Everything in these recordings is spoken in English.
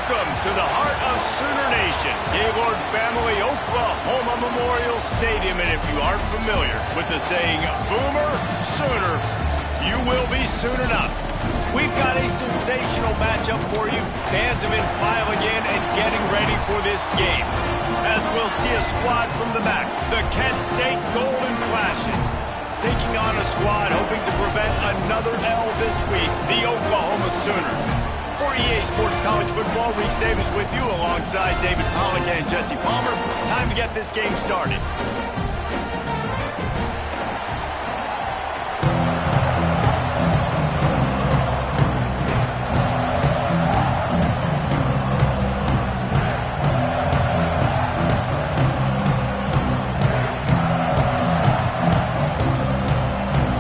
Welcome to the heart of Sooner Nation, Gaylord family, Oklahoma Memorial Stadium. And if you aren't familiar with the saying, Boomer Sooner, you will be soon enough. We've got a sensational matchup for you. Fans have been filing in and getting ready for this game. As we'll see a squad from the back, the Kent State Golden Flashes, taking on a squad hoping to prevent another L this week, the Oklahoma Sooners. For EA Sports College Football, Reese Davis with you alongside David Pollack and Jesse Palmer. Time to get this game started.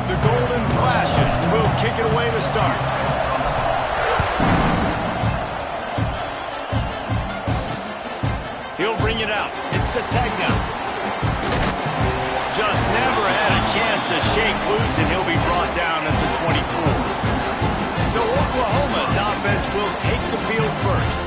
The Golden Flashes will kick it away to start. Bring it out. It's Sategna. Just never had a chance to shake loose, and he'll be brought down at the 24. So Oklahoma's offense will take the field first.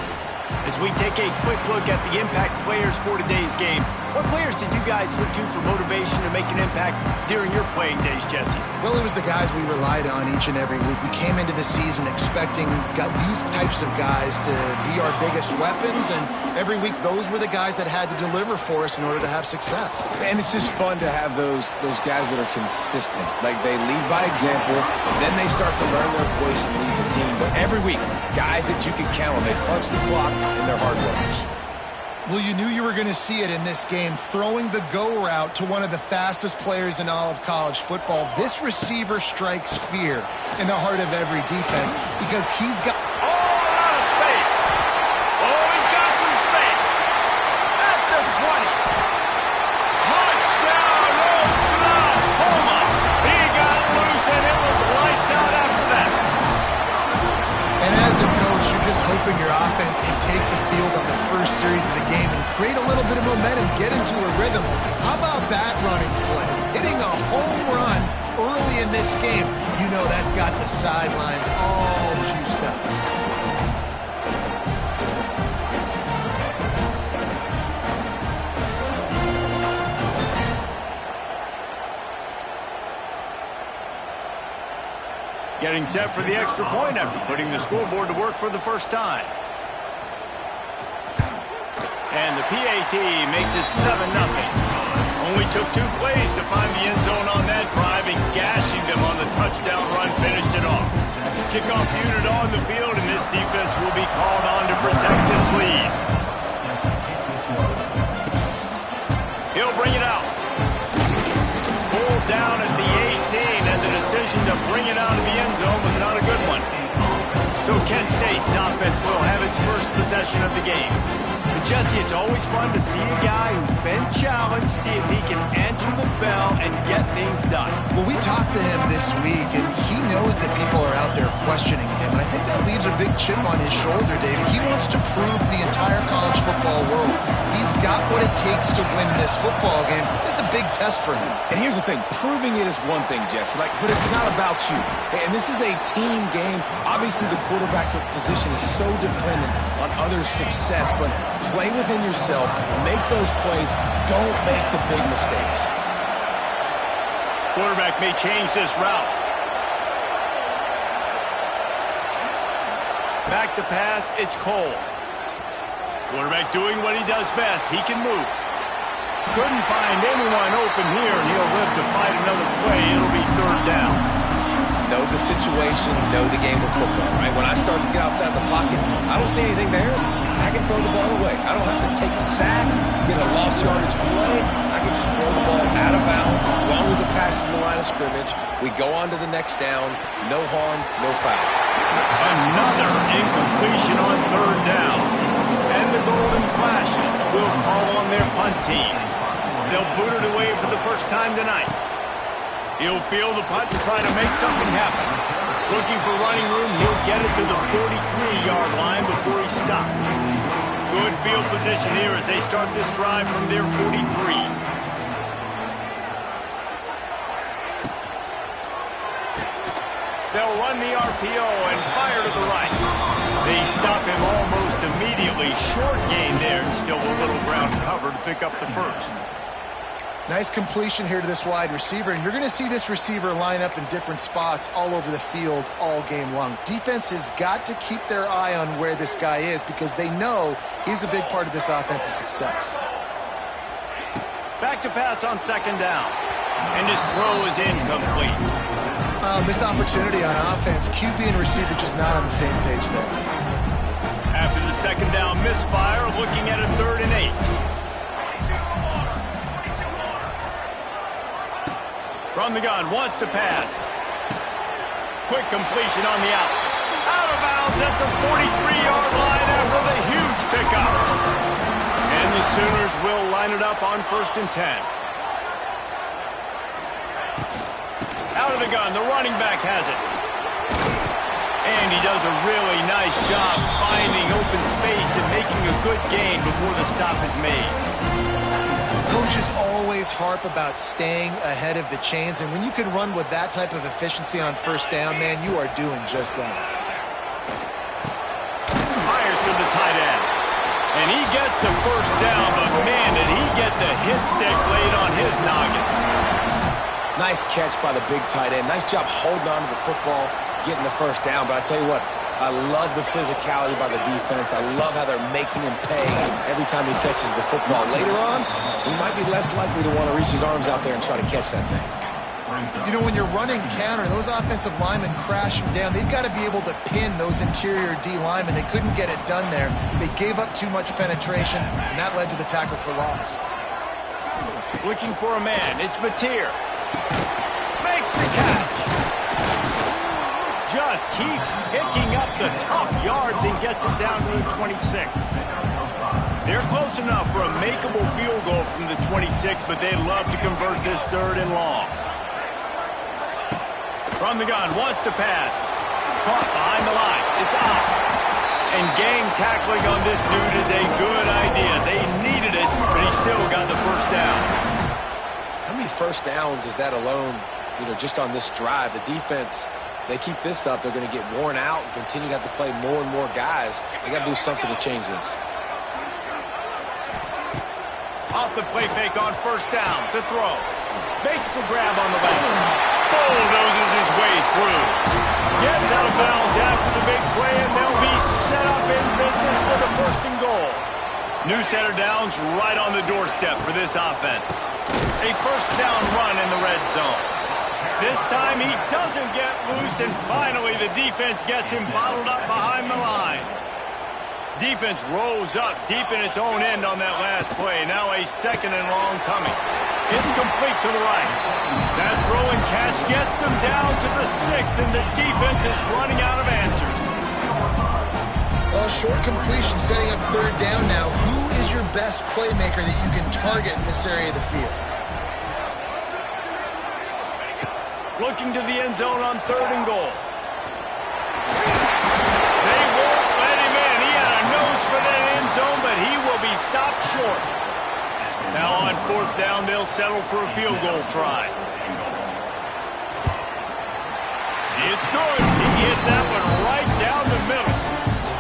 As we take a quick look at the impact players for today's game, what players did you guys look to for motivation to make an impact during your playing days, Jesse? Well, it was the guys we relied on each and every week. We came into the season expecting these types of guys to be our biggest weapons, and every week those were the guys that had to deliver for us in order to have success. And it's just fun to have those guys that are consistent. Like, they lead by example, then they start to learn their voice and lead the team. But every week, guys that you can count on, they punch the clock and they're hard workers. Well, you knew you were going to see it in this game, throwing the go route to one of the fastest players in all of college football. This receiver strikes fear in the heart of every defense because he's got... Oh, a lot of space. Oh, he's got some space. At the 20. Touchdown, Oklahoma. He got loose, and it was lights out after that. And as a coach, you're just hoping your offense can take the field on the first series of the game and create a little bit of momentum, get into a rhythm. How about that running play? Hitting a home run early in this game. You know that's got the sidelines all juiced up. Getting set for the extra point after putting the scoreboard to work for the first time. And the PAT makes it 7-0. Only took 2 plays to find the end zone on that drive, and gashing them on the touchdown run finished it off. Kickoff unit on the field, and this defense will be called on to protect this lead. He'll bring it out. Pulled down at the 18, and the decision to bring it out of the end zone was not a good one. So Kent State's offense will have its first possession of the game. But Jesse, it's always fun to see a guy who's been challenged, see if he can answer the bell and get things done. Well, we talked to him this week, and he knows that people are out there questioning him. And I think that leaves a big chip on his shoulder, David. He wants to prove to the entire college football world he's got what it takes to win this football game. This is a big test for him. And here's the thing. Proving it is one thing, Jesse, but it's not about you. And this is a team game. Obviously, the quarterback position is so dependent on others' success, but play within yourself, make those plays, don't make the big mistakes. Quarterback may change this route. Back to pass, it's Cole. Quarterback doing what he does best. He can move. Couldn't find anyone open here, and he'll live to fight another play. It'll be 3rd down. Know the situation, know the game of football, right? When I start to get outside the pocket, I don't see anything there, I can throw the ball away. I don't have to take a sack, get a lost yardage play. I can just throw the ball out of bounds as long as it passes the line of scrimmage. We go on to the next down. No harm, no foul. Another incompletion on 3rd down. And the Golden Flashes will call on their punt team. They'll boot it away for the first time tonight. He'll field the punt and try to make something happen. Looking for running room, he'll get it to the 43-yard line before he stopped. Good field position here as they start this drive from their 43. They'll run the RPO and fire to the right. They stop him almost immediately. immediately. Short gain there, and still a little ground cover to pick up the first. Nice completion here to this wide receiver, and you're going to see this receiver line up in different spots all over the field all game long. Defense has got to keep their eye on where this guy is because they know he's a big part of this offense's success. Back to pass on second down, and his throw is incomplete. Missed opportunity on offense. QB and receiver just not on the same page there. After the second down misfire, looking at a 3rd and 8. From the gun, wants to pass. Quick completion on the out. Out of bounds at the 43-yard line after the huge pickup. And the Sooners will line it up on 1st and 10. Out of the gun, the running back has it. And he does a really nice job finding open space and making a good gain before the stop is made. Coaches always harp about staying ahead of the chains, and when you can run with that type of efficiency on 1st down, man, you are doing just that. Fires to the tight end. And he gets the 1st down, but man, did he get the hit stick laid on his noggin. Nice catch by the big tight end. Nice job holding on to the football, getting the 1st down. But I tell you what, I love the physicality by the defense. I love how they're making him pay every time he catches the football. Later on, he might be less likely to want to reach his arms out there and try to catch that thing. You know, when you're running counter, those offensive linemen crashing down, they've got to be able to pin those interior D linemen. They couldn't get it done there. They gave up too much penetration, and that led to the tackle for loss. Looking for a man. It's Mateer. Makes the catch. Just keeps picking up the tough yards and gets it down to the 26. They're close enough for a makeable field goal from the 26, but they'd love to convert this 3rd and long. From the gun, wants to pass. Caught behind the line. It's out. And gang tackling on this dude is a good idea. They needed it, but he still got the 1st down. How many 1st downs is that alone, just on this drive? The defense, they keep this up, they're going to get worn out and continue to have to play more and more guys. They got to do something to change this. Off the play fake on 1st down to throw. Makes the grab on the left. Bulldozes his way through. Gets out of bounds after the big play, and they'll be set up in business with a 1st and goal. New center downs right on the doorstep for this offense. A 1st down run in the red zone. This time he doesn't get loose, and finally the defense gets him bottled up behind the line. Defense rose up deep in its own end on that last play. Now a 2nd and long coming. It's complete to the right. That throw and catch gets them down to the 6, and the defense is running out of answers. Well, short completion setting up 3rd down now. Who is your best playmaker that you can target in this area of the field? Looking to the end zone on 3rd and goal. They won't let him in. He had a nose for that end zone, but he will be stopped short. Now on 4th down, they'll settle for a field goal try. It's good. He hit that one right down the middle.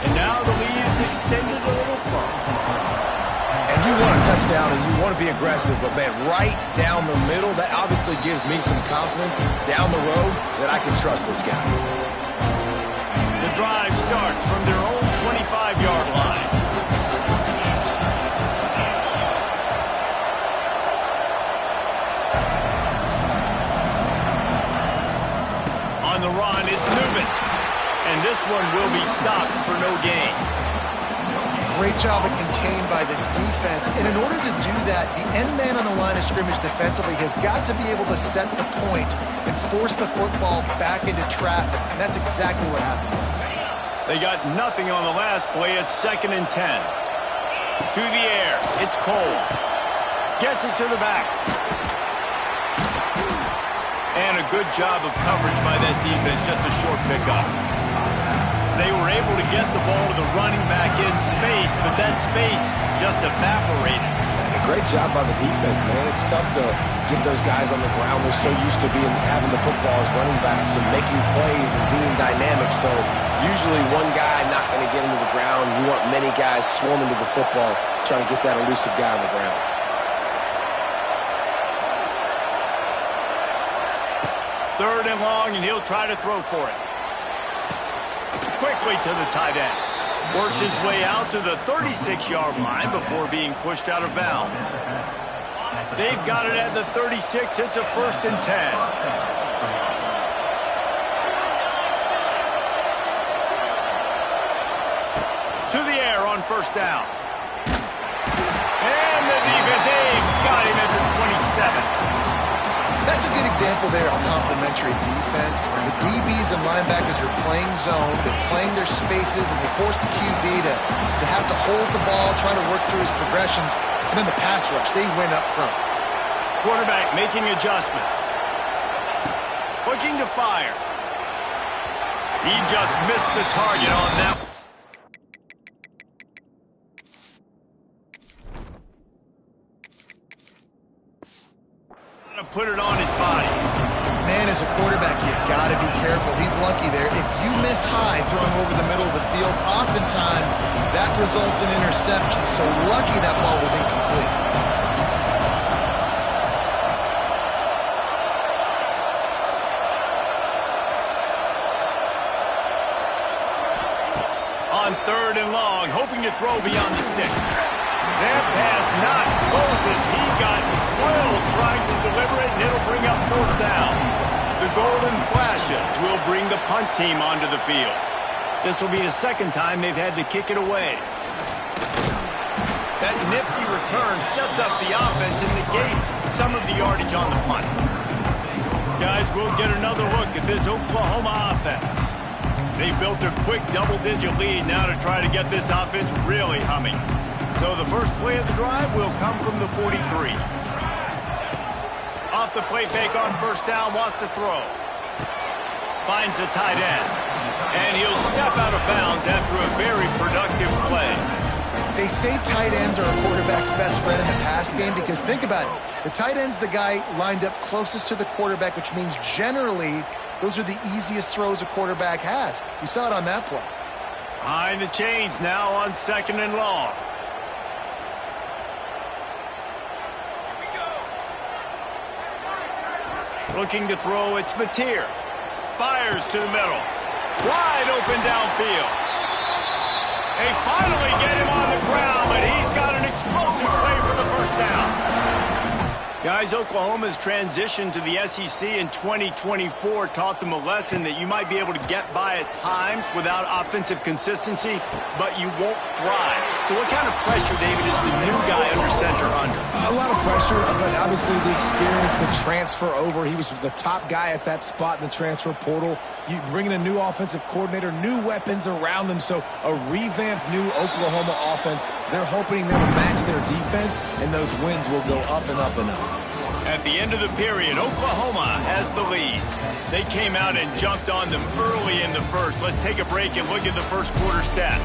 And now the lead is extended a little further. And you want a touchdown and you want to be aggressive, but man, right down the middle, that obviously gives me some confidence down the road that I can trust this guy. The drive starts from their own 25-yard line. On the run, it's Newman. And this one will be stopped for no gain. Great job of contained by this defense. And in order to do that, the end man on the line of scrimmage defensively has got to be able to set the point and force the football back into traffic. And that's exactly what happened. They got nothing on the last play. It's 2nd and 10. To the air. It's Cole. Gets it to the back. And a good job of coverage by that defense. Just a short pickup. They were able to get the ball to the running back in space, but that space just evaporated. And a great job by the defense, man. It's tough to get those guys on the ground. They're so used to having the football as running backs and making plays and being dynamic. So usually one guy not and to get him to the ground. You want many guys swarming to the football, trying to get that elusive guy on the ground. Third and long, and he'll try to throw for it. Quickly to the tight end. Works his way out to the 36-yard line before being pushed out of bounds. They've got it at the 36. It's a 1st and 10. To the air on 1st down. And the defense, they've got him at the 27. That's a good example there of complementary defense. The DBs and linebackers are playing zone, they're playing their spaces, and they force the QB to have to hold the ball, try to work through his progressions, and then the pass rush, they win up front. Quarterback making adjustments. Looking to fire. He just missed the target on that one. Put it on his body. Man, as a quarterback, you got to be careful. He's lucky there. If you miss high throwing over the middle of the field, oftentimes that results in interception. So lucky that ball was incomplete. On 3rd and long, hoping to throw beyond the sticks. That pass not close as he got drilled trying to deliver it, and it'll bring up 4th down. The golden flashes will bring the punt team onto the field. This will be the 2nd time they've had to kick it away. That nifty return sets up the offense and negates some of the yardage on the punt. Guys, we'll get another look at this Oklahoma offense. They built a quick double-digit lead now to try to get this offense really humming. So the first play of the drive will come from the 43. Off the play fake on 1st down, wants to throw. Finds the tight end. And he'll step out of bounds after a very productive play. They say tight ends are a quarterback's best friend in the pass game because think about it. The tight end's the guy lined up closest to the quarterback, which means generally those are the easiest throws a quarterback has. You saw it on that play. Behind the chains now on 2nd and long. Looking to throw, it's Mateer. Fires to the middle. Wide open downfield. They finally get him on the ground, but he's got an explosive play for the 1st down. Guys, Oklahoma's transition to the SEC in 2024 taught them a lesson that you might be able to get by at times without offensive consistency, but you won't thrive. So what kind of pressure, David, is the new guy under center under? A lot of pressure, but obviously the experience, the transfer over. He was the top guy at that spot in the transfer portal. You bring in a new offensive coordinator, new weapons around him, so a revamped new Oklahoma offense. They're hoping they'll match their defense, and those wins will go up and up and up. At the end of the period, Oklahoma has the lead. They came out and jumped on them early in the first. Let's take a break and look at the first quarter stats.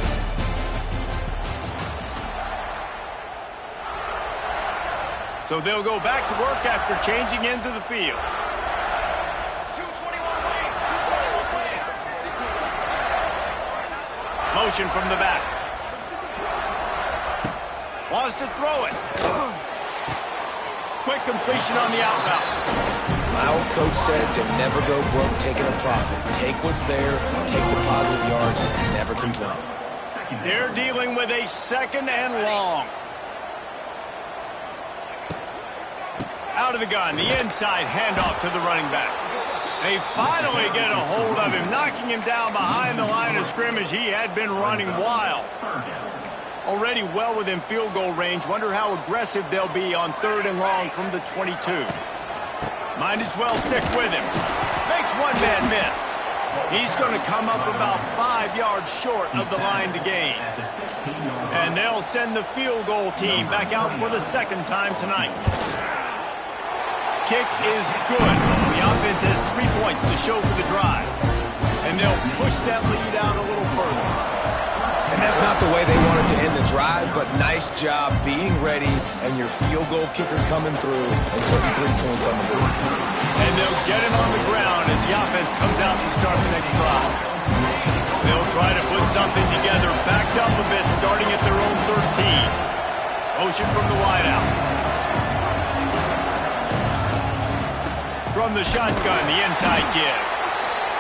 So they'll go back to work after changing into the field. Motion from the back. Wants to throw it. Quick completion on the out route. My old coach said you'll never go broke taking a profit. Take what's there, take the positive yards, and never complain. They're dealing with a 2nd and long. Out of the gun, the inside handoff to the running back. They finally get a hold of him, knocking him down behind the line of scrimmage. He had been running wild. Already well within field goal range. Wonder how aggressive they'll be on 3rd and long from the 22. Might as well stick with him. Makes one man miss. He's going to come up about 5 yards short of the line to gain. And they'll send the field goal team back out for the 2nd time tonight. Kick is good. The offense has 3 points to show for the drive. And they'll push that lead out a little further. And that's not the way they wanted to end the drive, but nice job being ready and your field goal kicker coming through and putting 3 points on the board. And they'll get him on the ground as the offense comes out to start the next drive. They'll try to put something together, backed up a bit, starting at their own 13. Motion from the wideout. From the shotgun, the inside give.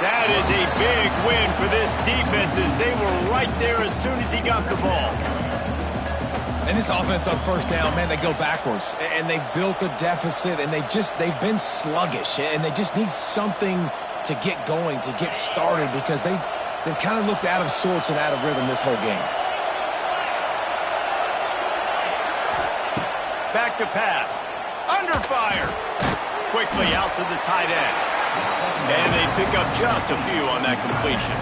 That is a big win for this defense as they were right there as soon as he got the ball. And this offense on first down, man, they go backwards. And they built a deficit, and they've been sluggish. And they just need something to get going, to get started, because they've kind of looked out of sorts and out of rhythm this whole game. Back to pass. Under fire. Quickly out to the tight end. And they pick up just a few on that completion.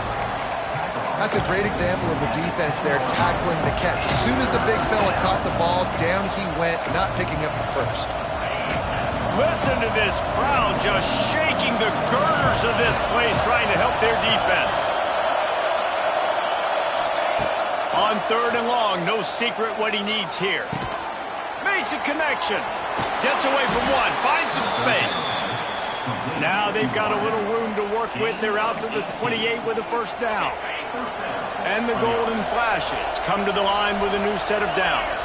That's a great example of the defense there tackling the catch. As soon as the big fella caught the ball, down he went, not picking up the first. Listen to this crowd just shaking the girders of this place, trying to help their defense. On 3rd and long, no secret what he needs here. Makes a connection. Gets away from one, finds some space. Now they've got a little room to work with. They're out to the 28 with a first down. And the golden flashes come to the line with a new set of downs.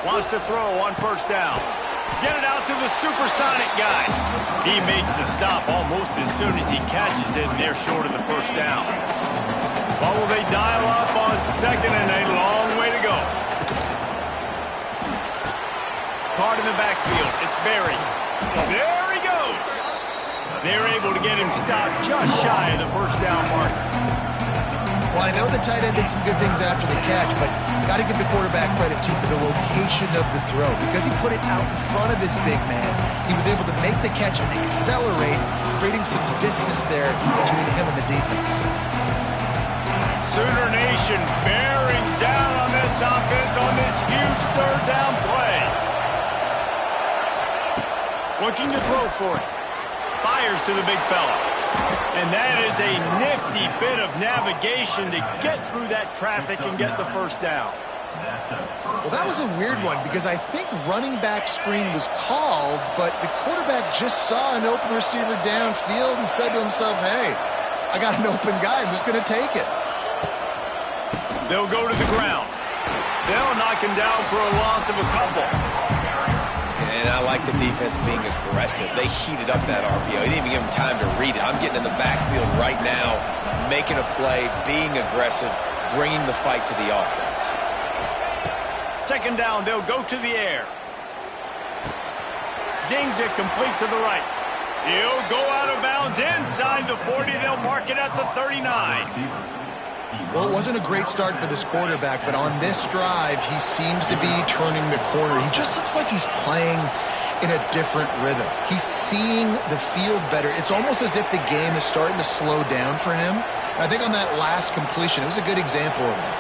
Wants to throw on first down. Get it out to the supersonic guy. He makes the stop almost as soon as he catches it, and they're short of the first down. What will they dial up on second, and a long way to go. Caught in the backfield. It's Barry. There he goes. They're able to get him stopped just shy of the first down marker. Well, I know the tight end did some good things after the catch, but got to give the quarterback credit, too, for the location of the throw. Because he put it out in front of his big man, he was able to make the catch and accelerate, creating some distance there between him and the defense. Sooner Nation bearing down on this offense on this huge 3rd down play. Looking to throw for it. Fires to the big fella. And that is a nifty bit of navigation to get through that traffic and get the first down. Well, that was a weird one because I think running back screen was called, but the quarterback just saw an open receiver downfield and said to himself, hey, I got an open guy. I'm just going to take it. They'll go to the ground. They'll knock him down for a loss of a couple. And I like the defense being aggressive. They heated up that RPO. He didn't even give him time to read it. I'm getting in the backfield right now, making a play, being aggressive, bringing the fight to the offense. 2nd down, they'll go to the air. Zings it complete to the right. He'll go out of bounds inside the 40. They'll mark it at the 39. Well, it wasn't a great start for this quarterback, but on this drive, he seems to be turning the corner. He just looks like he's playing in a different rhythm. He's seeing the field better. It's almost as if the game is starting to slow down for him. And I think on that last completion, it was a good example of that.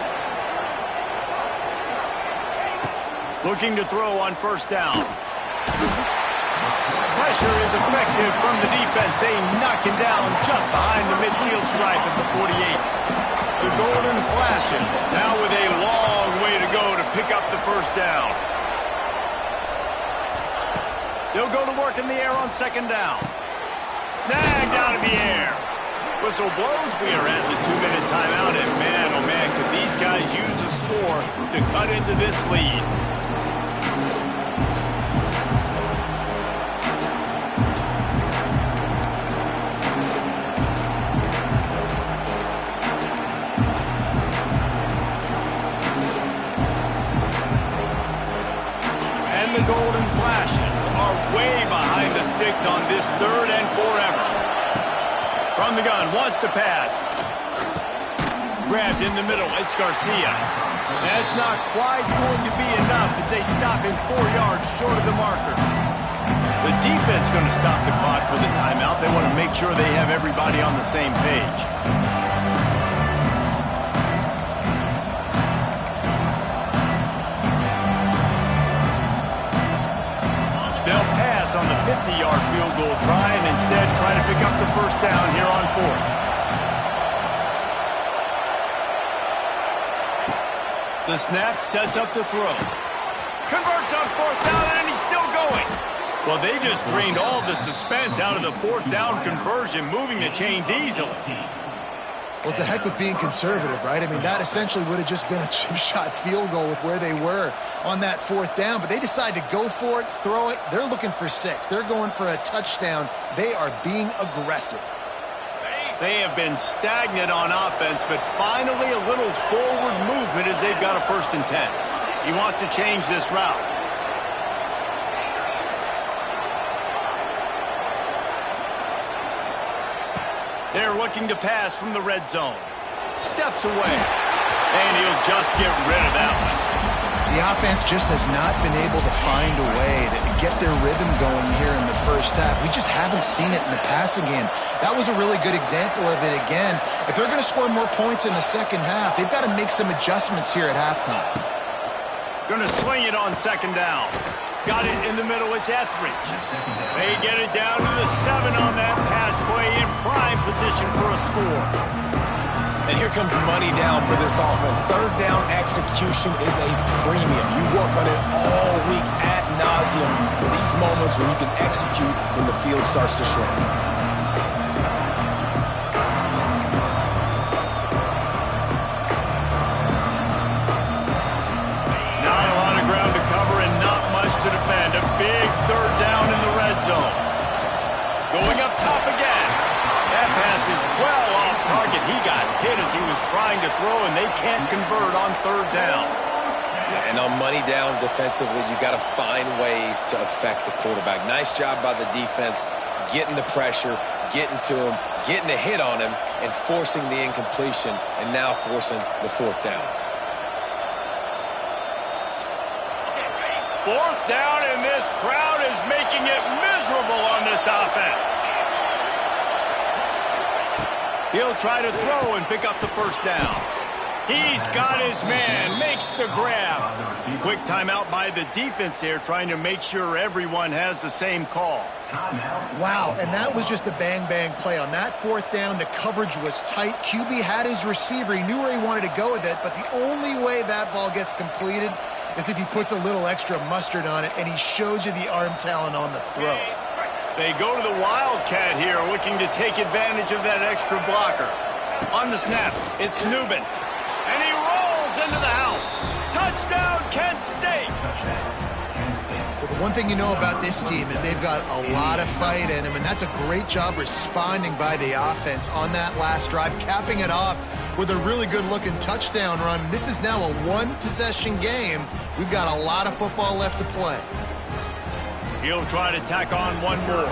Looking to throw on first down. Pressure is effective from the defense. They knock him down just behind the midfield stripe at the 48. The golden flashes, now with a long way to go to pick up the first down. They'll go to work in the air on 2nd down. Snagged out of the air. Whistle blows. We are at the 2-minute timeout, and man, oh man, could these guys use a score to cut into this lead. The golden flashes are way behind the sticks on this 3rd and forever. From the gun, wants to pass. Grabbed in the middle, it's Garcia. That's not quite going to be enough as they stop him 4 yards short of the marker. The defense going to stop the clock with a timeout. They want to make sure they have everybody on the same page. They'll pass on the 50-yard field goal try and instead try to pick up the first down here on 4th. The snap sets up the throw. Converts on 4th down, and he's still going. Well, they just drained all the suspense out of the 4th down conversion, moving the chains easily. Well, it's a heck with being conservative, right? I mean, that essentially would have just been a chip shot field goal with where they were on that 4th down. But they decide to go for it, throw it. They're looking for 6. They're going for a touchdown. They are being aggressive. They have been stagnant on offense, but finally a little forward movement as they've got a 1st and 10. He wants to change this route. They're looking to pass from the red zone. Steps away. And he'll just get rid of that one. The offense just has not been able to find a way to get their rhythm going here in the 1st half. We just haven't seen it in the passing game. That was a really good example of it again. If they're going to score more points in the 2nd half, they've got to make some adjustments here at halftime. Going to swing it on 2nd down. Got it in the middle. It's Etheridge. They get it down to the 7 on that pass play in prime position for a score. And here comes money down for this offense. 3rd down execution is a premium. You work on it all week ad nauseum for these moments when you can execute when the field starts to shrink. To defend. A big 3rd down in the red zone. Going up top again. That pass is well off target. He got hit as he was trying to throw, and they can't convert on 3rd down. Yeah, and on money down defensively, you got to find ways to affect the quarterback. Nice job by the defense, getting the pressure, getting to him, getting a hit on him, and forcing the incompletion, and now forcing the 4th down. 4th down, and this crowd is making it miserable on this offense. He'll try to throw and pick up the 1st down. He's got his man, makes the grab. Quick timeout by the defense there, trying to make sure everyone has the same call. Wow, and that was just a bang-bang play. On that 4th down, the coverage was tight. QB had his receiver. He knew where he wanted to go with it, but the only way that ball gets completed is if he puts a little extra mustard on it, and he shows you the arm talent on the throw. They go to the Wildcat here, looking to take advantage of that extra blocker. On the snap, it's Newman. And he rolls into the house. Touchdown, Kent State! Well, the one thing you know about this team is they've got a lot of fight in them, and that's a great job responding by the offense on that last drive, capping it off with a really good-looking touchdown run. This is now a 1-possession game. We've got a lot of football left to play. He'll try to tack on one more.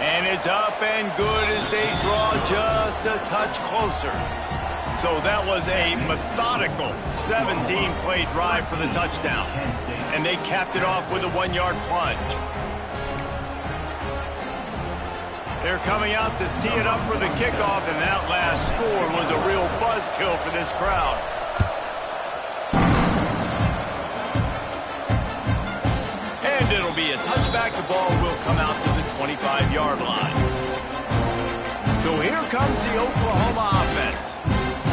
And it's up and good as they draw just a touch closer. So that was a methodical 17-play drive for the touchdown. And they capped it off with a 1-yard plunge. They're coming out to tee it up for the kickoff, and that last score was a real buzzkill for this crowd. And it'll be a touchback. The ball will come out to the 25-yard line. So here comes the Oklahoma offense.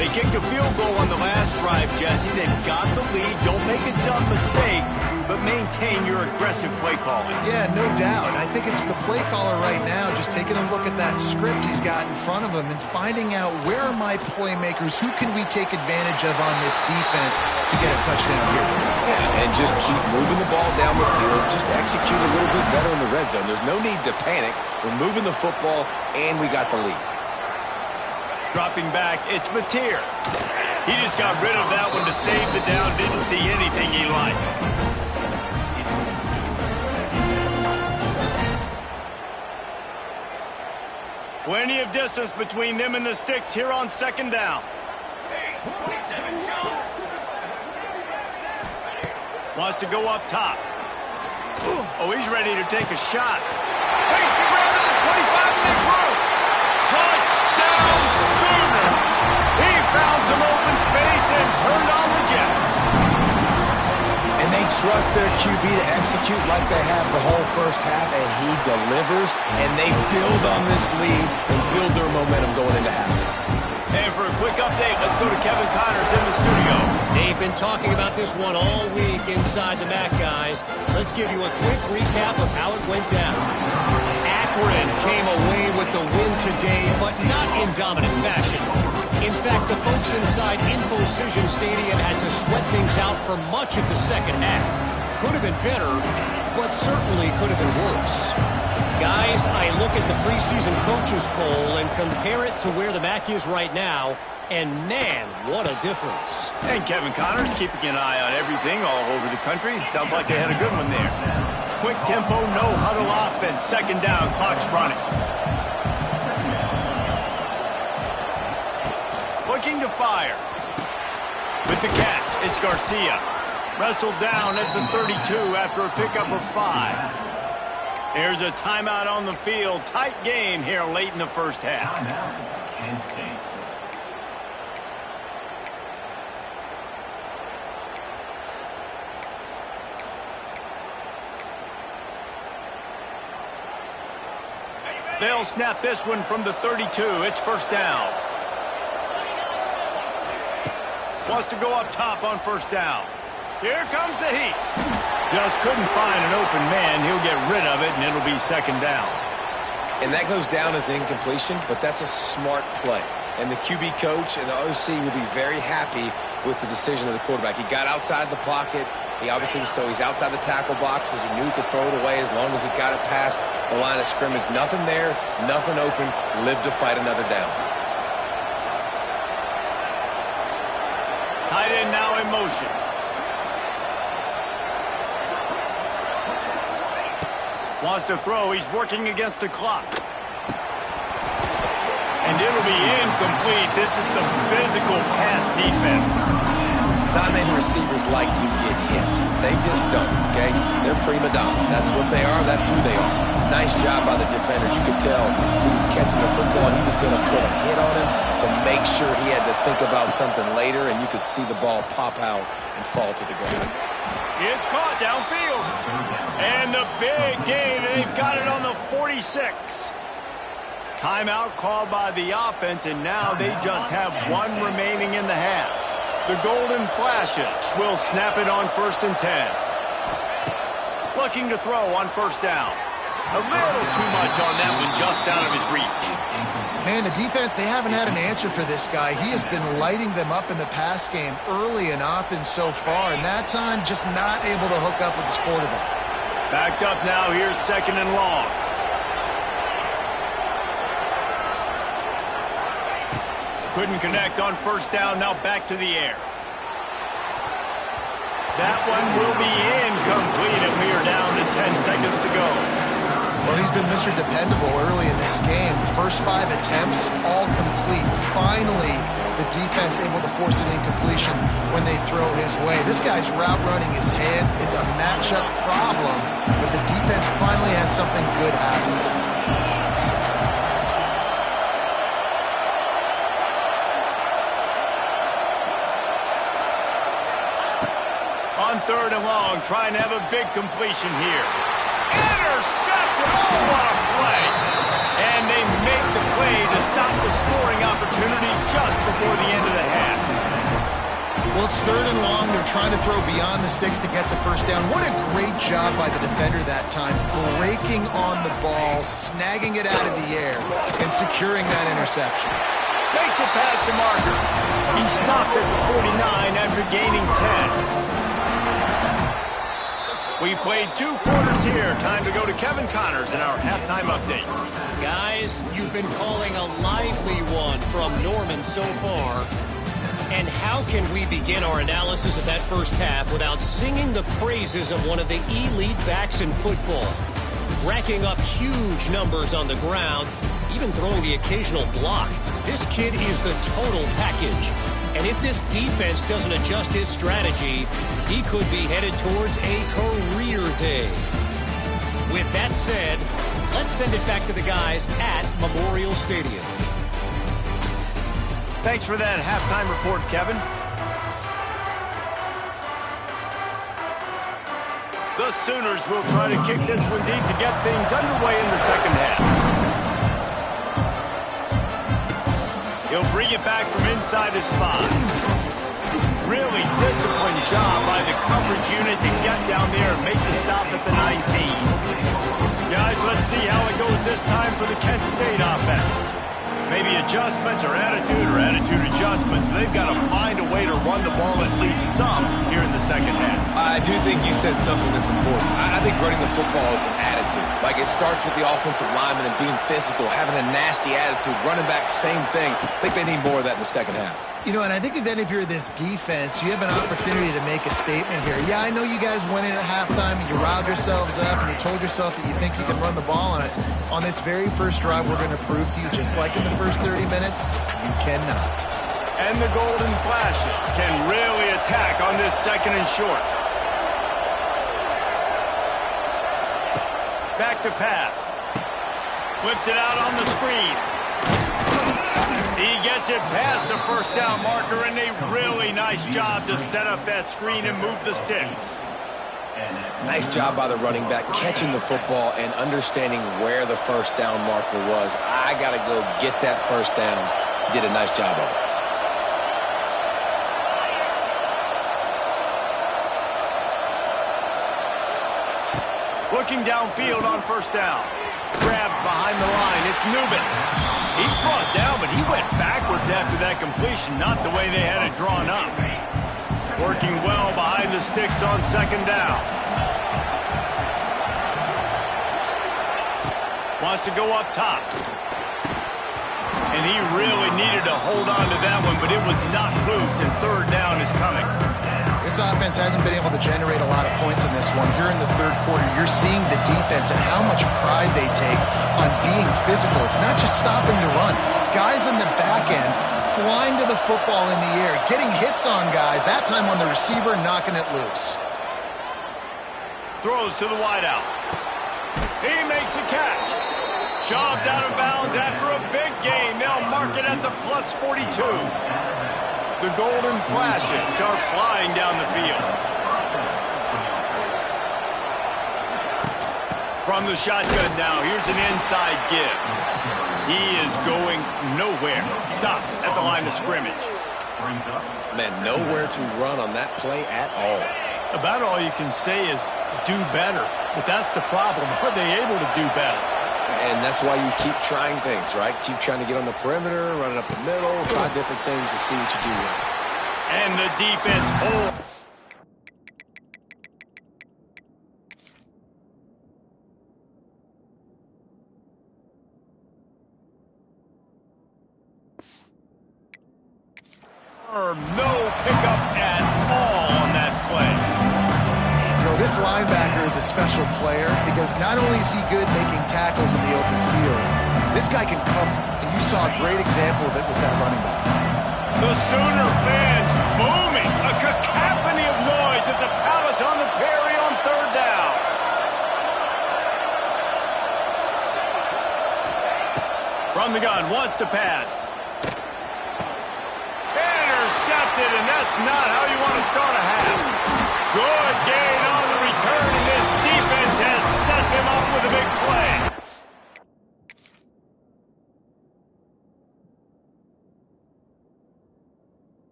They kicked a field goal on the last drive, Jesse. They've got the lead. Don't make a dumb mistake, but maintain your aggressive play calling. Yeah, no doubt. I think it's the play caller right now just taking a look at that script he's got in front of him and finding out where are my playmakers, who can we take advantage of on this defense to get a touchdown here. Yeah, and just keep moving the ball down the field. Just execute a little bit better in the red zone. There's no need to panic. We're moving the football, and we got the lead. Dropping back, it's Mateer. He just got rid of that one to save the down. Didn't see anything he liked. Plenty of distance between them and the sticks here on 2nd down. Wants to go up top. Oh, he's ready to take a shot. Makes the ground to the 25 in this room. Touchdown, Sooners! He found some open space and turned on the Jets. And they trust their QB to execute like they have the whole 1st half, and he delivers, and they build on this lead and build their momentum going into halftime. And for a quick update, let's go to Kevin Connors in the studio. Deep been talking about this one all week inside the MAC, guys. Let's give you a quick recap of how it went down. Akron came away with the win today, but not in dominant fashion. In fact, the folks inside Infocision Stadium had to sweat things out for much of the second half. Could have been better, but certainly could have been worse. Guys, I look at the preseason coaches poll and compare it to where the MAC is right now, and man, what a difference. And Kevin Connors keeping an eye on everything all over the country. Sounds like they had a good one there. Quick tempo, no huddle offense. Second down, clock's running. Looking to fire. With the catch, it's Garcia. Wrestled down at the 32 after a pickup of 5. There's a timeout on the field. Tight game here late in the first half. They'll snap this one from the 32. It's first down. Wants to go up top on first down. Here comes the heat. Just couldn't find an open man. He'll get rid of it, and it'll be second down. And that goes down as incompletion, but that's a smart play. And the QB coach and the OC will be very happy with the decision of the quarterback. He got outside the pocket. He obviously was he's outside the tackle boxes. He knew he could throw it away as long as he got it past the line of scrimmage. Nothing there, nothing open. Live to fight another down. Tight end now in motion. Wants to throw. He's working against the clock. And it'll be incomplete. This is some physical pass defense. Not many receivers like to get hit. They just don't, okay? They're prima donnas. That's what they are. That's who they are. Nice job by the defender. You could tell he was catching the football. He was going to put a hit on him to make sure he had to think about something later, and you could see the ball pop out and fall to the ground. It's caught downfield. And the big gain. They've got it on the 46. Timeout called by the offense, and now they just have one remaining in the half. The Golden Flashes will snap it on 1st and 10. Looking to throw on first down. A little too much on that one, just out of his reach. Man, the defense, they haven't had an answer for this guy. He has been lighting them up in the pass game early and often so far, and that time just not able to hook up with his quarterback. Backed up now, here's second and long. Couldn't connect on first down, now back to the air. That one will be incomplete if we are down to 10 seconds to go. Well, he's been Mr. Dependable early in this game. The first 5 attempts, all complete. Finally, the defense able to force an incompletion when they throw his way. This guy's route running his hands. It's a matchup problem, but the defense finally has something good happening. On 3rd and long, trying to have a big completion here. Intercepted! Oh, what a play! And they make the play to stop the scoring opportunity just before the end of the half. Well, it's 3rd and long. They're trying to throw beyond the sticks to get the first down. What a great job by the defender that time, breaking on the ball, snagging it out of the air, and securing that interception. Makes it past the marker. He stopped at the 49 after gaining 10. We've played 2 quarters here. Time to go to Kevin Connors in our halftime update. Guys, you've been calling a lively one from Norman so far. And how can we begin our analysis of that first half without singing the praises of one of the elite backs in football? Racking up huge numbers on the ground, even throwing the occasional block. This kid is the total package. And if this defense doesn't adjust his strategy, he could be headed towards a career day. With that said, let's send it back to the guys at Memorial Stadium. Thanks for that halftime report, Kevin. The Sooners will try to kick this one deep to get things underway in the second half. He'll bring it back from inside his 5. Really disciplined job by the coverage unit to get down there and make the stop at the 19. Guys, let's see how it goes this time for the Kent State offense. Maybe adjustments or attitude adjustments. They've got to find a way to run the ball at least some here in the second half. I do think you said something that's important. I think running the football is an attitude. Like, it starts with the offensive lineman and being physical, having a nasty attitude. Running back, same thing. I think they need more of that in the second half. You know, and I think then if you're this defense, you have an opportunity to make a statement here. Yeah, I know you guys went in at halftime and you riled yourselves up and you told yourself that you think you can run the ball on us. On this very first drive, we're going to prove to you, just like in the first 30 minutes, you cannot. And the Golden Flashes can really attack on this second and short. Back to pass. Flips it out on the screen. He gets it past the first down marker, and a really nice job to set up that screen and move the sticks. Nice job by the running back, catching the football and understanding where the first down marker was. I got to go get that first down. He did a nice job of it. Looking downfield on first down. Grabbed behind the line. It's Newman. He's brought down, but he went backwards after that completion, not the way they had it drawn up. Working well behind the sticks on second down. Wants to go up top. And he really needed to hold on to that one, but it was not loose, and third down is coming. This offense hasn't been able to generate a lot of points in this one. Here in the third quarter, you're seeing the defense and how much pride they take on being physical. It's not just stopping to run. Guys in the back end flying to the football in the air, getting hits on guys, that time on the receiver, knocking it loose. Throws to the wideout. He makes a catch. Shoved out of bounds after a big gain. They'll mark it at the plus 42. The Golden Flashes are flying down the field. From the shotgun now, here's an inside give. He is going nowhere. Stop at the line of scrimmage. Man, nowhere to run on that play at all. About all you can say is do better. But that's the problem. Are they able to do better? And that's why you keep trying things, right? Keep trying to get on the perimeter, run it up the middle, try different things to see what you do right. And the defense holds. No pickup at all on that play. You know, this linebacker is a special player because not only is he good making tackles in the open field, this guy can cover. And you saw a great example of it with that running back. The Sooner fans booming. A cacophony of noise at the Palace on the Prairie on third down. From the gun, wants to pass. Intercepted, and that's not how you want to start a half. Good gain on the return, and this defense has set them up with a big play.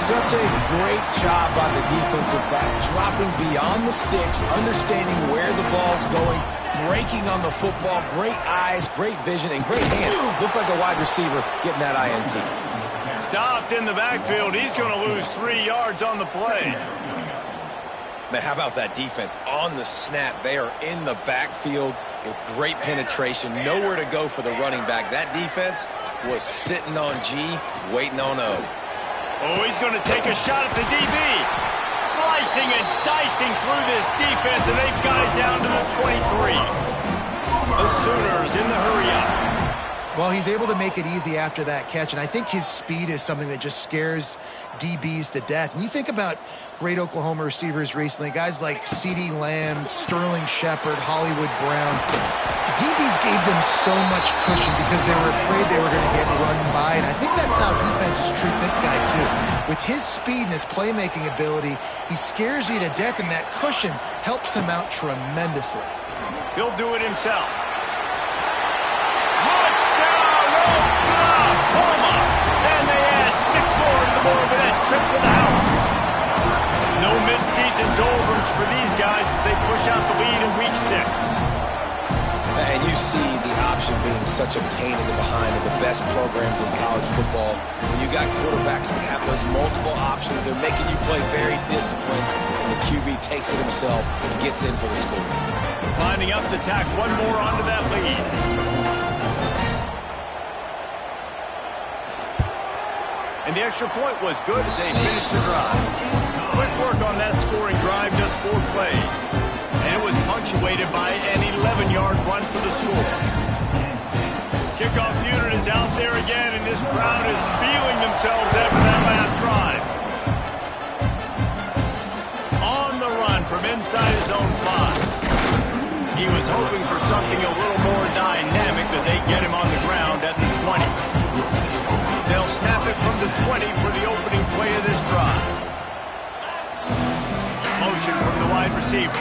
Such a great job by the defensive back, dropping beyond the sticks, understanding where the ball's going, breaking on the football, great eyes, great vision, and great hands. Looked like a wide receiver getting that INT. Stopped in the backfield. He's going to lose 3 yards on the play. Man, how about that defense on the snap? They are in the backfield with great penetration, nowhere to go for the running back. That defense was sitting on G, waiting on O. Oh, he's going to take a shot at the DB. Slicing and dicing through this defense, and they've got it down to the 23. The Sooners in the hurry-up. Well, he's able to make it easy after that catch, and I think his speed is something that just scares DBs to death. And you think about great Oklahoma receivers recently, guys like CeeDee Lamb, Sterling Shepard, Hollywood Brown. DBs gave them so much cushion because they were afraid they were going to get run by, and I think that's how defenses treat this guy too. With his speed and his playmaking ability, he scares you to death, and that cushion helps him out tremendously. He'll do it himself. Touchdown, Oklahoma! And they add 6 more to the board with that trip to the house. No mid-season doldrums for these guys as they push out the lead in Week 6. And you see the option being such a pain in the behind of the best programs in college football. When you got quarterbacks that have those multiple options, they're making you play very disciplined, and the QB takes it himself and gets in for the score. Lining up to tack one more onto that lead. And the extra point was good as they finished the drive. Quick work on that scoring drive, just 4 plays. And it was punctuated by an 11-yard run for the score. Kickoff unit is out there again, and this crowd is feeling themselves after that last drive. On the run from inside his own 5. He was hoping for something a little more dynamic, that they get him on the ground at the 20. They'll snap it from the 20 for the opening play of this drive. Motion from the wide receiver.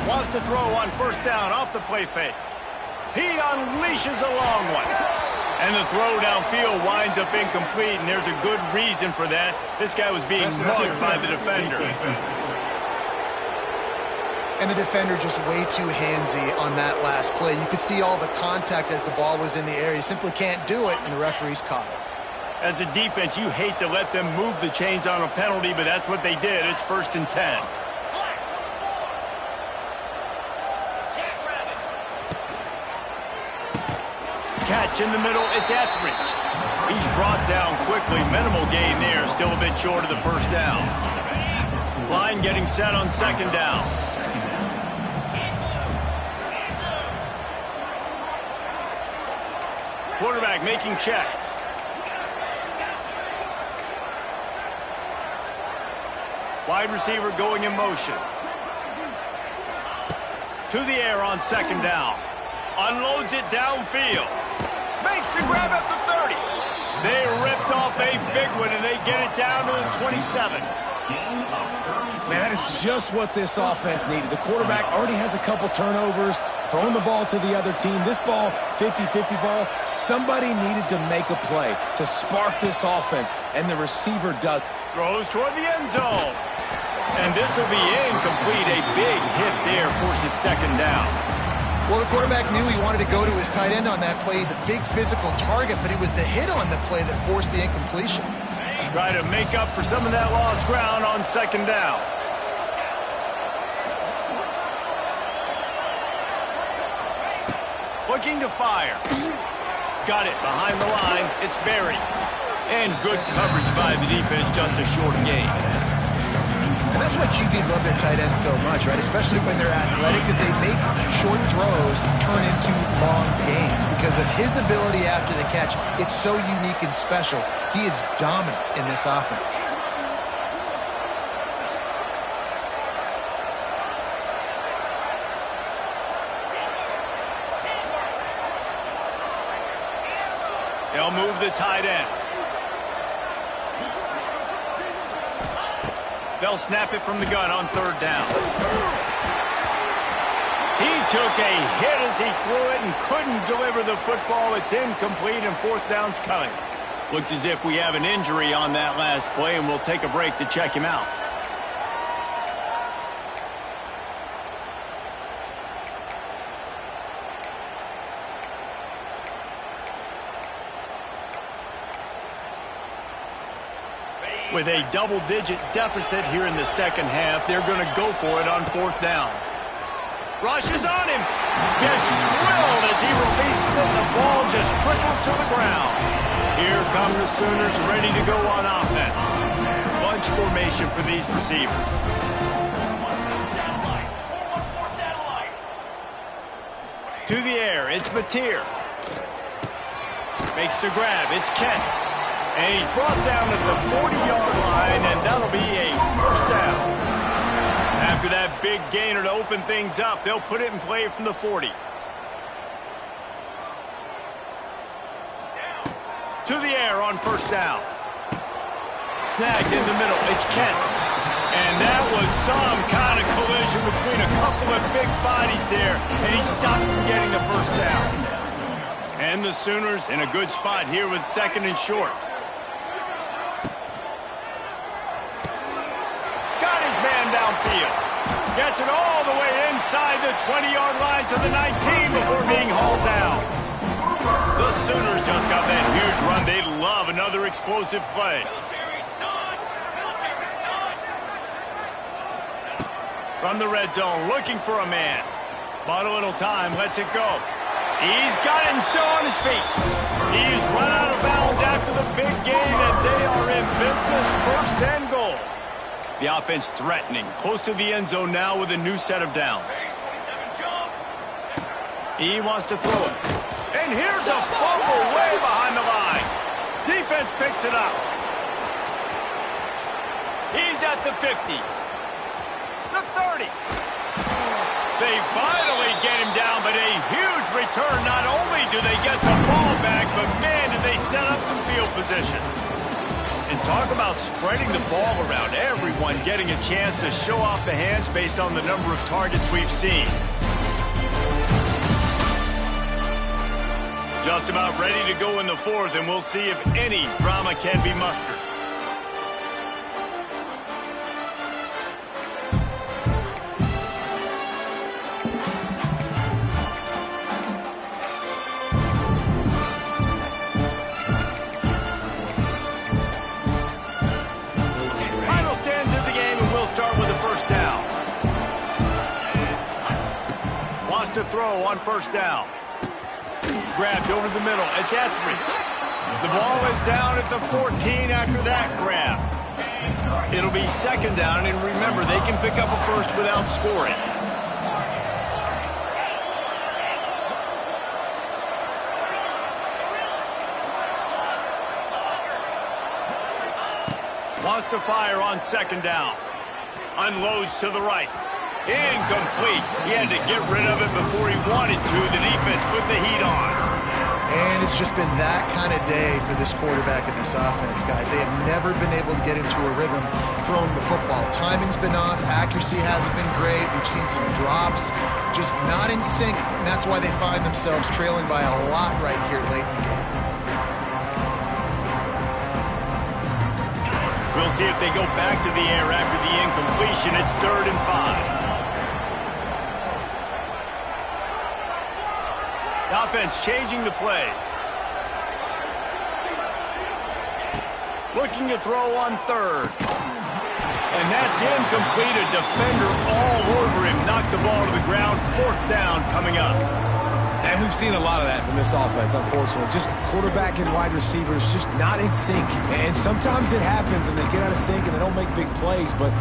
Wants to throw on first down off the play fake. He unleashes a long one. And the throw downfield winds up incomplete, and there's a good reason for that. This guy was being mugged by the defender. And the defender just way too handsy on that last play. You could see all the contact as the ball was in the air. You simply can't do it, and the referee's caught it. As a defense, you hate to let them move the chains on a penalty, but that's what they did. It's 1st and 10. Catch in the middle, it's Etheridge. He's brought down quickly. Minimal gain there, still a bit short of the first down. Line getting set on 2nd down. Quarterback making checks. Wide receiver going in motion. To the air on 2nd down. Unloads it downfield. Makes the grab at the 30. They ripped off a big one, and they get it down to the 27. Man, that is just what this offense needed. The quarterback already has a couple turnovers, throwing the ball to the other team. This ball, 50-50 ball, somebody needed to make a play to spark this offense, and the receiver does. Throws toward the end zone. And this will be incomplete. A big hit there forces 2nd down. Well, the quarterback knew he wanted to go to his tight end on that play. He's a big physical target, but it was the hit on the play that forced the incompletion. Try to make up for some of that lost ground on 2nd down. Looking to fire. Got it behind the line. It's buried. And good coverage by the defense, just a short gain. And that's why QBs love their tight ends so much, right? Especially when they're athletic, because they make short throws turn into long gains. Because of his ability after the catch, it's so unique and special. He is dominant in this offense. They'll move the tight end. They'll snap it from the gun on 3rd down. He took a hit as he threw it and couldn't deliver the football. It's incomplete, and 4th down's coming. Looks as if we have an injury on that last play, and we'll take a break to check him out. With a double-digit deficit here in the 2nd half, they're going to go for it on 4th down. Rushes on him. Gets drilled as he releases it. The ball just trickles to the ground. Here come the Sooners ready to go on offense. Bunch formation for these receivers. To the air, it's Mateer. Makes the grab, it's Kent. And he's brought down at the 40-yard line, and that'll be a 1st down. After that big gainer to open things up, they'll put it in play from the 40. To the air on 1st down. Snagged in the middle. It's Kent. And that was some kind of collision between a couple of big bodies there, and he stopped from getting the first down. And the Sooners in a good spot here with 2nd and short. Got his man downfield. Gets it all the way inside the 20-yard line to the 19 before being hauled down. The Sooners just got that huge run. They love another explosive play. From the red zone, looking for a man. Bought a little time, lets it go. He's got it and still on his feet. He's run out of bounds after the big gain, and they are in business. 1st and goal. The offense threatening, close to the end zone now with a new set of downs. He wants to throw it. And here's a fumble way behind the line. Defense picks it up. He's at the 50. The 30. They finally get him down, but a huge return. Not only do they get the ball back, but man, did they set up some field position. And talk about spreading the ball around. Everyone getting a chance to show off the hands based on the number of targets we've seen. Just about ready to go in the 4th, and we'll see if any drama can be mustered. Final stands of the game, and we'll start with the 1st down. Wants to throw on 1st down. Grabbed over the middle. It's at 3. The ball is down at the 14 after that grab. It'll be 2nd down, and remember, they can pick up a first without scoring. Wants to fire on 2nd down. Unloads to the right. Incomplete. He had to get rid of it before he wanted to. The defense put the heat on. And it's just been that kind of day for this quarterback and this offense, guys. They have never been able to get into a rhythm throwing the football. Timing's been off. Accuracy hasn't been great. We've seen some drops. Just not in sync. And that's why they find themselves trailing by a lot right here late in the game. We'll see if they go back to the air after the incompletion. It's 3rd and 5. The offense changing the play. Looking to throw on 3rd. And that's incomplete. A defender all over him. Knocked the ball to the ground. 4th down coming up. And we've seen a lot of that from this offense, unfortunately. Just quarterback and wide receivers just not in sync. And sometimes it happens and they get out of sync and they don't make big plays. But,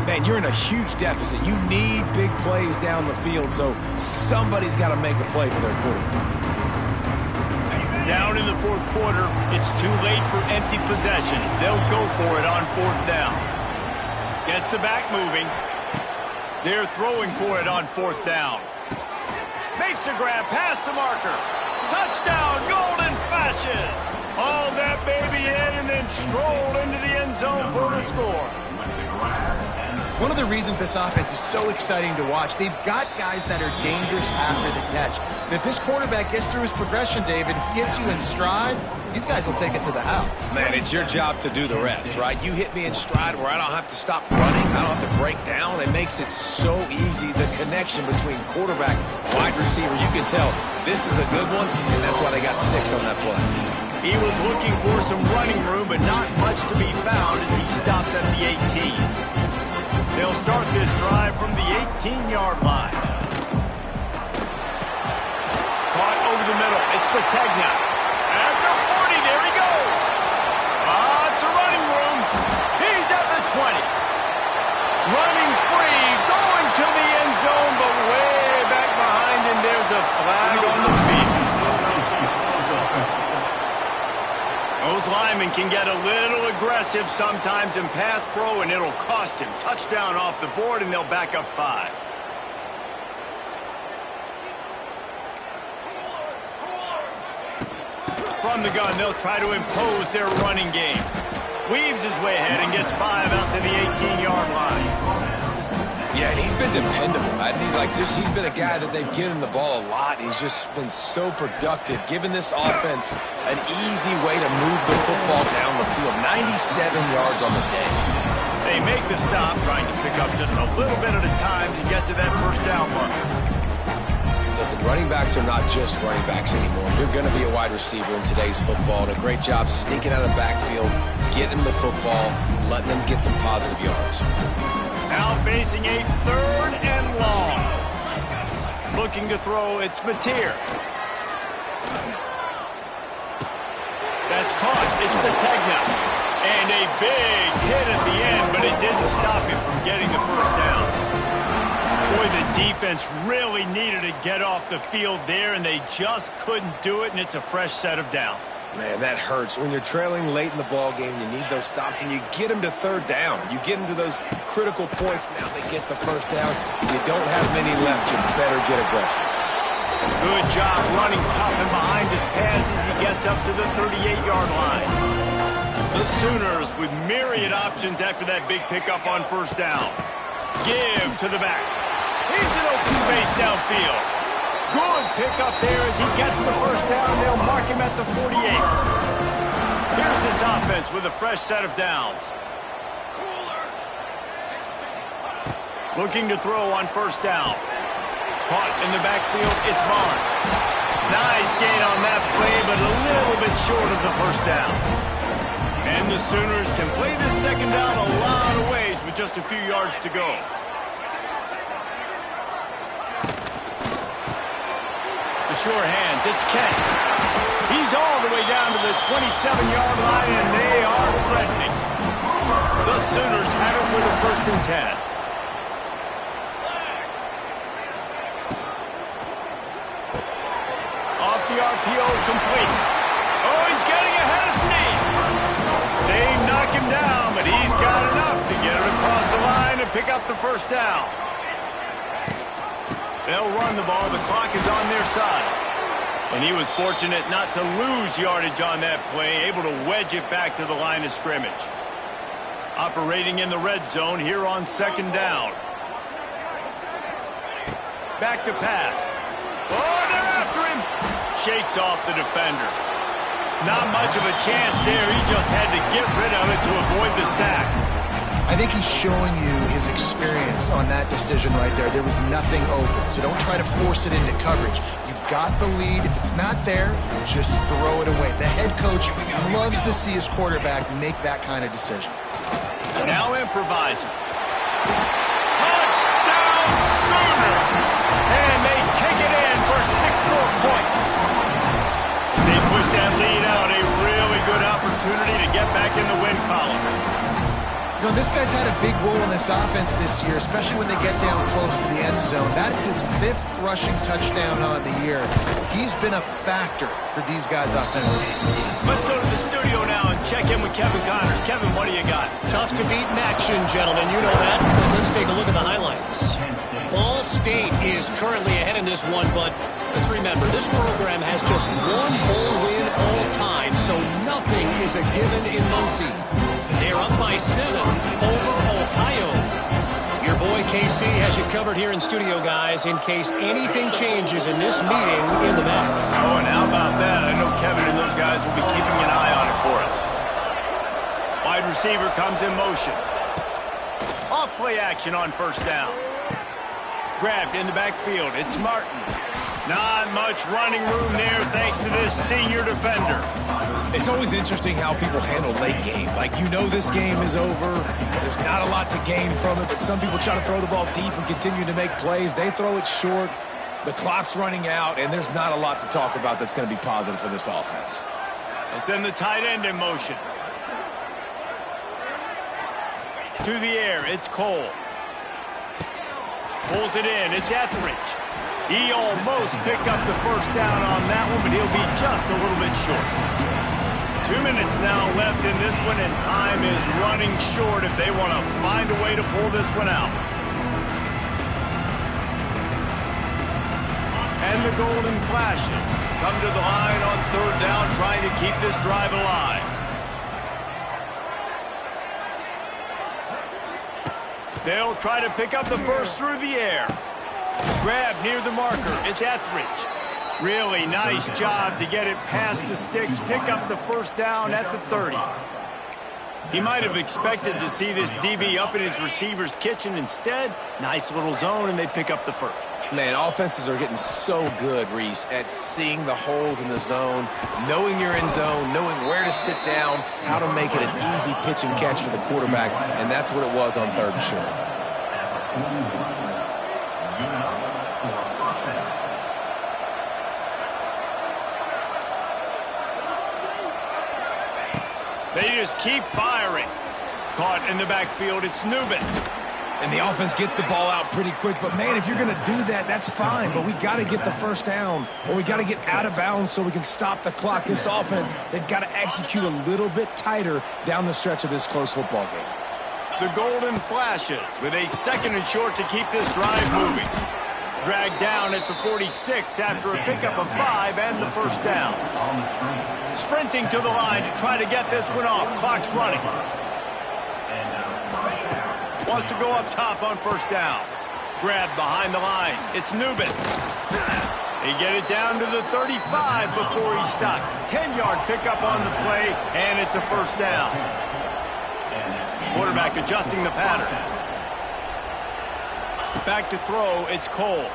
man, you're in a huge deficit. You need big plays down the field, so somebody's got to make a play for their quarterback. Down in the 4th quarter, it's too late for empty possessions. They'll go for it on 4th down. Gets the back moving. They're throwing for it on 4th down. Makes a grab past the marker. Touchdown, Golden Flashes. Hauled that baby in and then strolled into the end zone for the score. One of the reasons this offense is so exciting to watch, they've got guys that are dangerous after the catch. And if this quarterback gets through his progression, David, hits you in stride, these guys will take it to the house. Man, it's your job to do the rest, right? You hit me in stride where I don't have to stop running. I don't have to break down. It makes it so easy, the connection between quarterback, wide receiver. You can tell this is a good one, and that's why they got 6 on that play. He was looking for some running room, but not much to be found as he stopped at the 18. They'll start this drive from the 18-yard line. Caught over the middle. It's Sategna. At the 40, there he goes. Lots of running room. He's at the 20. Running free, going to the end zone, but way back behind him, there's a flag on the field. Those linemen can get a little aggressive sometimes in pass pro, and it'll cost him. Touchdown off the board, and they'll back up 5. From the gun, they'll try to impose their running game. Weaves his way ahead and gets 5 out to the 18-yard line. been dependable, hasn't he? Like, he's been a guy that they've given the ball a lot. He's just been so productive, giving this offense an easy way to move the football down the field. 97 yards on the day. They make the stop, trying to pick up just a little bit at a time to get to that first down mark. Listen, running backs are not just running backs anymore. You're going to be a wide receiver in today's football. And a great job sneaking out of the backfield, getting the football, letting them get some positive yards. Now facing a 3rd and long. Looking to throw, it's Mateer. That's caught. It's Sategna. And a big hit at the end, but it didn't stop him from getting the first down. Boy, the defense really needed to get off the field there, and they just couldn't do it, and it's a fresh set of downs. Man, that hurts. When you're trailing late in the ball game, you need those stops, and you get them to 3rd down. You get them to those critical points. Now they get the first down. You don't have many left. You better get aggressive. Good job running tough and behind his pads as he gets up to the 38-yard line. The Sooners with myriad options after that big pickup on first down. Give to the back. He's in open space downfield. Good pickup there as he gets the first down. They'll mark him at the 48. Here's this offense with a fresh set of downs. Looking to throw on first down. Caught in the backfield, it's Barnes. Nice gain on that play, but a little bit short of the first down. And the Sooners can play this second down a lot of ways with just a few yards to go. The sure hands, it's Kent. He's all the way down to the 27-yard line, and they are threatening. The Sooners have it for the 1st and 10. Off the RPO, complete. Oh, he's getting ahead of steam. They knock him down, but he's got enough to get it across the line and pick up the first down. They'll run the ball. The clock is on their side. And he was fortunate not to lose yardage on that play, able to wedge it back to the line of scrimmage. Operating in the red zone here on 2nd down. Back to pass. Oh, they're after him. Shakes off the defender. Not much of a chance there. He just had to get rid of it to avoid the sack. I think he's showing you his experience on that decision right there. There was nothing open, so don't try to force it into coverage. You've got the lead. If it's not there, just throw it away. The head coach loves to see his quarterback make that kind of decision. Now improvising. Touchdown Sooners! And they take it in for 6 more points. As they push that lead out, a really good opportunity to get back in the win column. You know, this guy's had a big role in this offense this year, especially when they get down close to the end zone. That's his 5th rushing touchdown on the year. He's been a factor for these guys offensively. Let's go to the studio now and check in with Kevin Connors. Kevin, what do you got? Tough to beat in action, gentlemen. You know that. Let's take a look at the highlights. Ball State is currently ahead in this one, but let's remember, this program has just 1 bowl win all time, so nothing is a given in Muncie. They're up by 7 over Ohio. Your boy KC has you covered here in studio, guys, in case anything changes in this meeting in the back. Oh, and how about that? I know Kevin and those guys will be keeping an eye on it for us. Wide receiver comes in motion. Off play action on first down. Grabbed in the backfield. It's Martin. Not much running room there thanks to this senior defender. It's always interesting how people handle late game. Like, you know this game is over. There's not a lot to gain from it, but some people try to throw the ball deep and continue to make plays. They throw it short. The clock's running out, and there's not a lot to talk about that's going to be positive for this offense. They send the tight end in motion. To the air, it's Cole. Pulls it in, it's Etheridge. He almost picked up the first down on that one, but he'll be just a little bit short. 2 minutes now left in this one, and time is running short if they want to find a way to pull this one out. And the golden flashes come to the line on 3rd down, trying to keep this drive alive. They'll try to pick up the first through the air. Grab near the marker. It's Etheridge. Really nice job to get it past the sticks. Pick up the first down at the 30. He might have expected to see this DB up in his receiver's kitchen. Instead, nice little zone, and they pick up the first. Man, offenses are getting so good, Reese, at seeing the holes in the zone, knowing you're in zone, knowing where to sit down, how to make it an easy pitch and catch for the quarterback, and that's what it was on 3rd and short. They just keep firing. Caught in the backfield, it's Newman. And the offense gets the ball out pretty quick. But, man, if you're going to do that, that's fine. But we got to get the first down, or we got to get out of bounds so we can stop the clock. This offense, they've got to execute a little bit tighter down the stretch of this close football game. The golden flashes with a 2nd and short to keep this drive moving. Dragged down at the 46 after a pickup of 5 and the first down. Sprinting to the line to try to get this one off. Clock's running. Wants to go up top on first down. Grab behind the line. It's Newman. They get it down to the 35 before he's stopped. 10-yard pickup on the play, and it's a first down. Quarterback adjusting the pattern. Back to throw, it's Cole.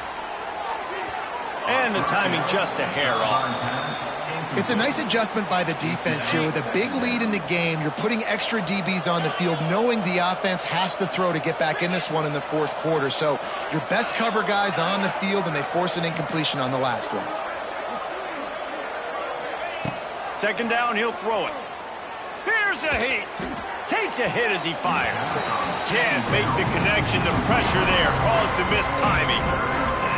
And the timing just a hair off. It's a nice adjustment by the defense here. With a big lead in the game, you're putting extra DBs on the field, knowing the offense has to throw to get back in this one in the 4th quarter. So your best cover guys on the field, and they force an incompletion on the last one. 2nd down, he'll throw it. Here's a heat. Takes a hit as he fires. Can't make the connection. The pressure there caused the missed timing.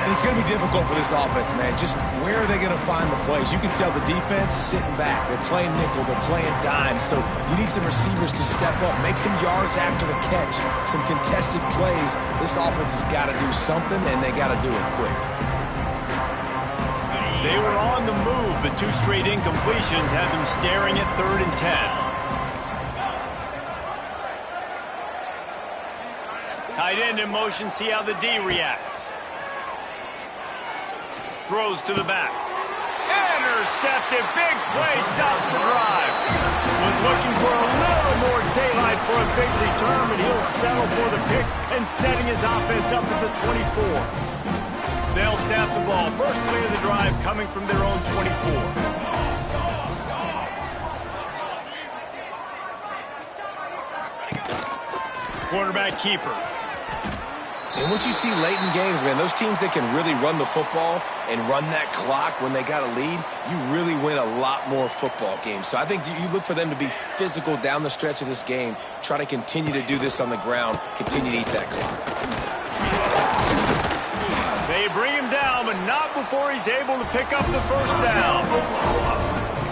And it's going to be difficult for this offense, man. Just where are they going to find the plays? You can tell the defense sitting back. They're playing nickel. They're playing dime. So you need some receivers to step up, make some yards after the catch, some contested plays. This offense has got to do something, and they got to do it quick. They were on the move, but 2 straight incompletions have them staring at 3rd and 10. Tight end in motion, see how the D reacts. Throws to the back. Intercepted, big play, stops the drive. Was looking for a little more daylight for a big return, but he'll settle for the pick and setting his offense up at the 24. They'll snap the ball. First play of the drive coming from their own 24. Quarterback keeper. And what you see late in games, man, those teams that can really run the football and run that clock when they got a lead, you really win a lot more football games. So I think you look for them to be physical down the stretch of this game, try to continue to do this on the ground, continue to eat that clock. They bring him down, but not before he's able to pick up the first down.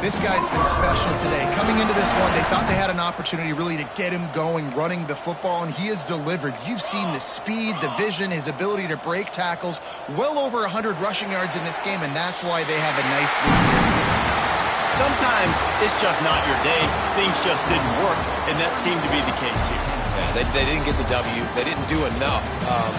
This guy's been special today. Coming into this one, they thought they had an opportunity really to get him going, running the football, and he has delivered. You've seen the speed, the vision, his ability to break tackles. Well over 100 rushing yards in this game, and that's why they have a nice lead here. Sometimes it's just not your day. Things just didn't work, and that seemed to be the case here. Yeah, they didn't get the W. They didn't do enough.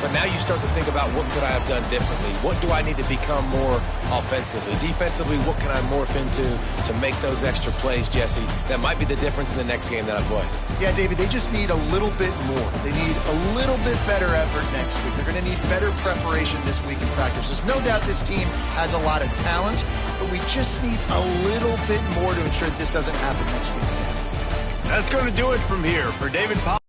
But now you start to think about what could I have done differently? What do I need to become more offensively? Defensively, what can I morph into to make those extra plays, Jesse? That might be the difference in the next game that I play. Yeah, David, they just need a little bit more. They need a little bit better effort next week. They're going to need better preparation this week in practice. There's no doubt this team has a lot of talent, but we just need a little bit more to ensure that this doesn't happen next week. That's going to do it from here. For David Powell.